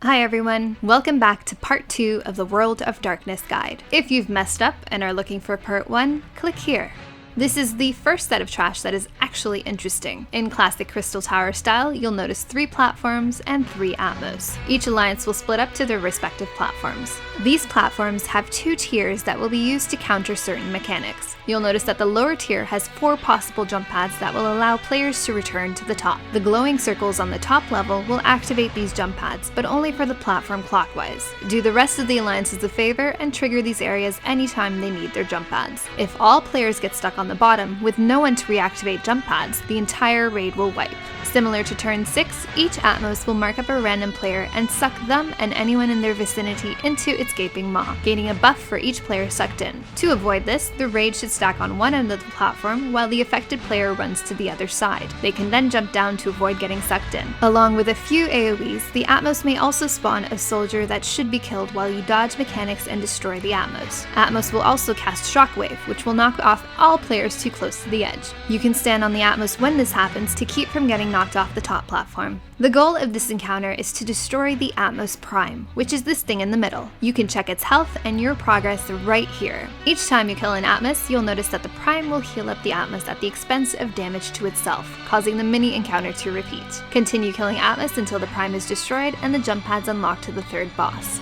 Hi everyone, welcome back to part 2 of the World of Darkness guide. If you've messed up and are looking for part 1, click here. This is the first set of trash that is actually interesting. In classic Crystal Tower style, you'll notice 3 platforms and 3 Atmos. Each alliance will split up to their respective platforms. These platforms have 2 tiers that will be used to counter certain mechanics. You'll notice that the lower tier has 4 possible jump pads that will allow players to return to the top. The glowing circles on the top level will activate these jump pads, but only for the platform clockwise. Do the rest of the alliances a favor and trigger these areas anytime they need their jump pads. If all players get stuck on the bottom, with no one to reactivate jump pads, the entire raid will wipe. Similar to turn 6, each Atmos will mark up a random player and suck them and anyone in their vicinity into its gaping maw, gaining a buff for each player sucked in. To avoid this, the raid should stack on one end of the platform while the affected player runs to the other side. They can then jump down to avoid getting sucked in. Along with a few AoEs, the Atmos may also spawn a soldier that should be killed while you dodge mechanics and destroy the Atmos. Atmos will also cast Shockwave, which will knock off all players too close to the edge. You can stand on the Atmos when this happens to keep from getting knocked off the top platform. The goal of this encounter is to destroy the Atmos Prime, which is this thing in the middle. You can check its health and your progress right here. Each time you kill an Atmos, you'll notice that the Prime will heal up the Atmos at the expense of damage to itself, causing the mini encounter to repeat. Continue killing Atmos until the Prime is destroyed and the jump pads unlock to the third boss.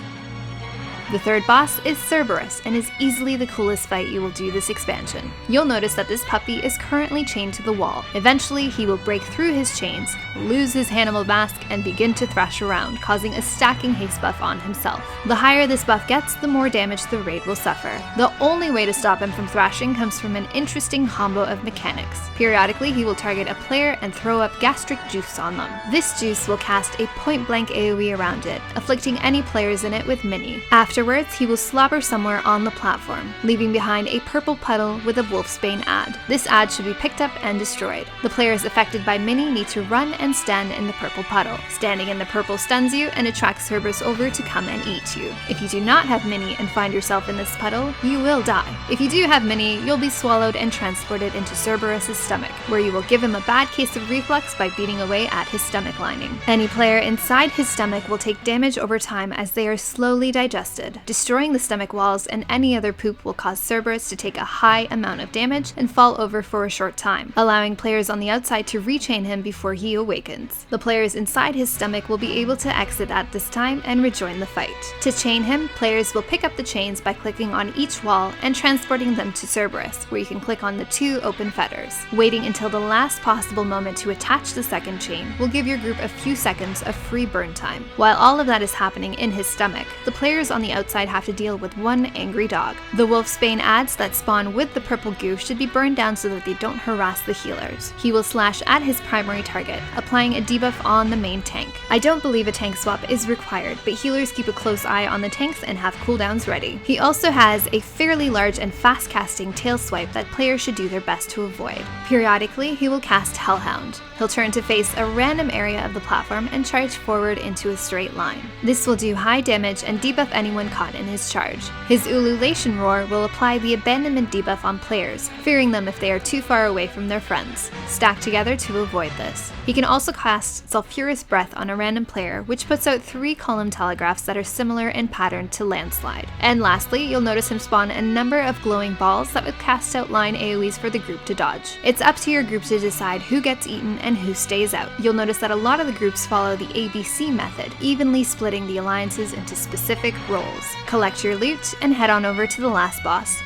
The third boss is Cerberus and is easily the coolest fight you will do this expansion. You'll notice that this puppy is currently chained to the wall. Eventually, he will break through his chains, lose his Hannibal mask, and begin to thrash around, causing a stacking haste buff on himself. The higher this buff gets, the more damage the raid will suffer. The only way to stop him from thrashing comes from an interesting combo of mechanics. Periodically, he will target a player and throw up gastric juice on them. This juice will cast a point-blank AoE around it, afflicting any players in it with mini. Afterwards, he will slobber somewhere on the platform, leaving behind a purple puddle with a Wolfsbane ad. This ad should be picked up and destroyed. The players affected by mini need to run and stand in the purple puddle. Standing in the purple stuns you and attracts Cerberus over to come and eat you. If you do not have mini and find yourself in this puddle, you will die. If you do have mini, you'll be swallowed and transported into Cerberus's stomach, where you will give him a bad case of reflux by beating away at his stomach lining. Any player inside his stomach will take damage over time as they are slowly digested. Destroying the stomach walls and any other poop will cause Cerberus to take a high amount of damage and fall over for a short time, allowing players on the outside to rechain him before he awakens. The players inside his stomach will be able to exit at this time and rejoin the fight. To chain him, players will pick up the chains by clicking on each wall and transporting them to Cerberus, where you can click on the 2 open fetters. Waiting until the last possible moment to attach the second chain will give your group a few seconds of free burn time. While all of that is happening in his stomach, the players on the outside have to deal with one angry dog. The Wolfsbane ads that spawn with the purple goo should be burned down so that they don't harass the healers. He will slash at his primary target, applying a debuff on the main tank. I don't believe a tank swap is required, but healers keep a close eye on the tanks and have cooldowns ready. He also has a fairly large and fast casting tail swipe that players should do their best to avoid. Periodically, he will cast Hellhound. He'll turn to face a random area of the platform and charge forward into a straight line. This will do high damage and debuff anyone caught in his charge. His Ululation Roar will apply the abandonment debuff on players, fearing them if they are too far away from their friends. Stack together to avoid this. He can also cast Sulphurous Breath on a random player, which puts out 3 column telegraphs that are similar in pattern to Landslide. And lastly, you'll notice him spawn a number of glowing balls that would cast out line AoEs for the group to dodge. It's up to your group to decide who gets eaten and who stays out. You'll notice that a lot of the groups follow the ABC method, evenly splitting the alliances into specific roles. Collect your loot and head on over to the last boss.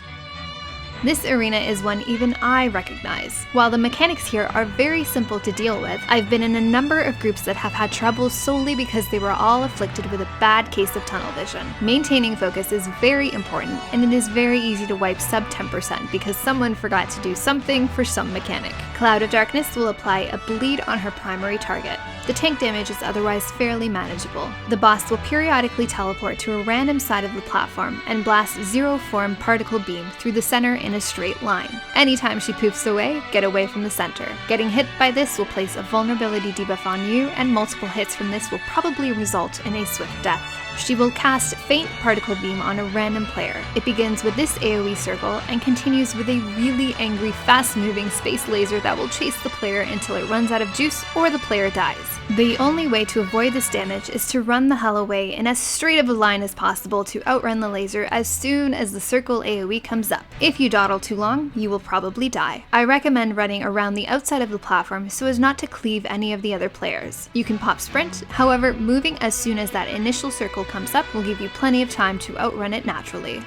This arena is one even I recognize. While the mechanics here are very simple to deal with, I've been in a number of groups that have had trouble solely because they were all afflicted with a bad case of tunnel vision. Maintaining focus is very important, and it is very easy to wipe sub 10% because someone forgot to do something for some mechanic. Cloud of Darkness will apply a bleed on her primary target. The tank damage is otherwise fairly manageable. The boss will periodically teleport to a random side of the platform and blast Zero Form Particle Beam through the center in a straight line. Anytime she poofs away, get away from the center. Getting hit by this will place a vulnerability debuff on you, and multiple hits from this will probably result in a swift death. She will cast Faint Particle Beam on a random player. It begins with this AoE circle and continues with a really angry, fast-moving space laser that will chase the player until it runs out of juice or the player dies. The only way to avoid this damage is to run the hell away in as straight of a line as possible to outrun the laser as soon as the circle AoE comes up. If you dawdle too long, you will probably die. I recommend running around the outside of the platform so as not to cleave any of the other players. You can pop sprint, however, moving as soon as that initial circle comes up will give you plenty of time to outrun it naturally.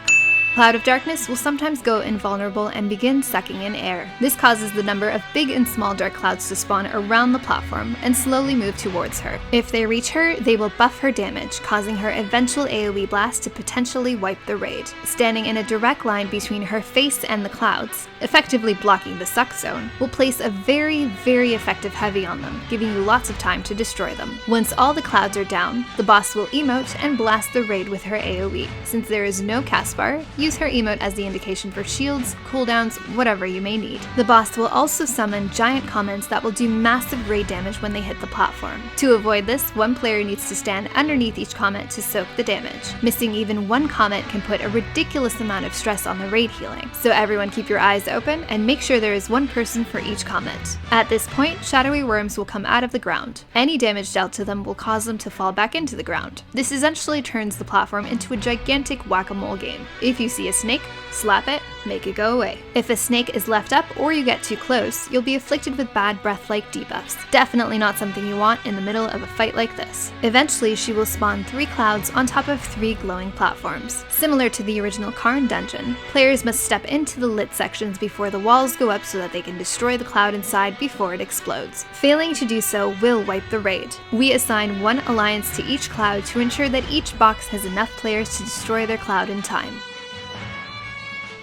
Cloud of Darkness will sometimes go invulnerable and begin sucking in air. This causes the number of big and small dark clouds to spawn around the platform and slowly move towards her. If they reach her, they will buff her damage, causing her eventual AoE blast to potentially wipe the raid. Standing in a direct line between her face and the clouds, effectively blocking the suck zone, will place a very effective heavy on them, giving you lots of time to destroy them. Once all the clouds are down, the boss will emote and blast the raid with her AoE. Since there is no cast bar, use her emote as the indication for shields, cooldowns, whatever you may need. The boss will also summon giant comments that will do massive raid damage when they hit the platform. To avoid this, one player needs to stand underneath each comment to soak the damage. Missing even one comment can put a ridiculous amount of stress on the raid healing, so everyone keep your eyes open and make sure there is one person for each comment. At this point, shadowy worms will come out of the ground. Any damage dealt to them will cause them to fall back into the ground. This essentially turns the platform into a gigantic whack-a-mole game. If you see a snake, slap it, make it go away. If a snake is left up or you get too close, you'll be afflicted with bad breath-like debuffs. Definitely not something you want in the middle of a fight like this. Eventually, she will spawn 3 clouds on top of 3 glowing platforms. Similar to the original Karn dungeon, players must step into the lit sections before the walls go up so that they can destroy the cloud inside before it explodes. Failing to do so will wipe the raid. We assign 1 alliance to each cloud to ensure that each box has enough players to destroy their cloud in time.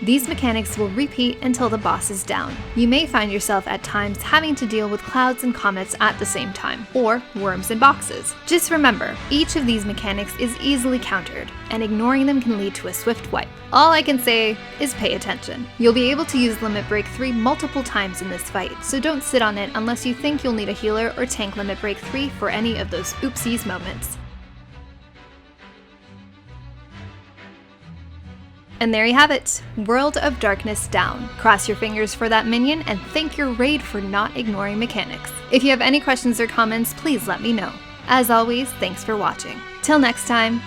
These mechanics will repeat until the boss is down. You may find yourself at times having to deal with clouds and comets at the same time, or worms in boxes. Just remember, each of these mechanics is easily countered, and ignoring them can lead to a swift wipe. All I can say is pay attention. You'll be able to use Limit Break 3 multiple times in this fight, so don't sit on it unless you think you'll need a healer or tank Limit Break 3 for any of those oopsies moments. And there you have it, World of Darkness down. Cross your fingers for that minion and thank your raid for not ignoring mechanics. If you have any questions or comments, please let me know. As always, thanks for watching. Till next time.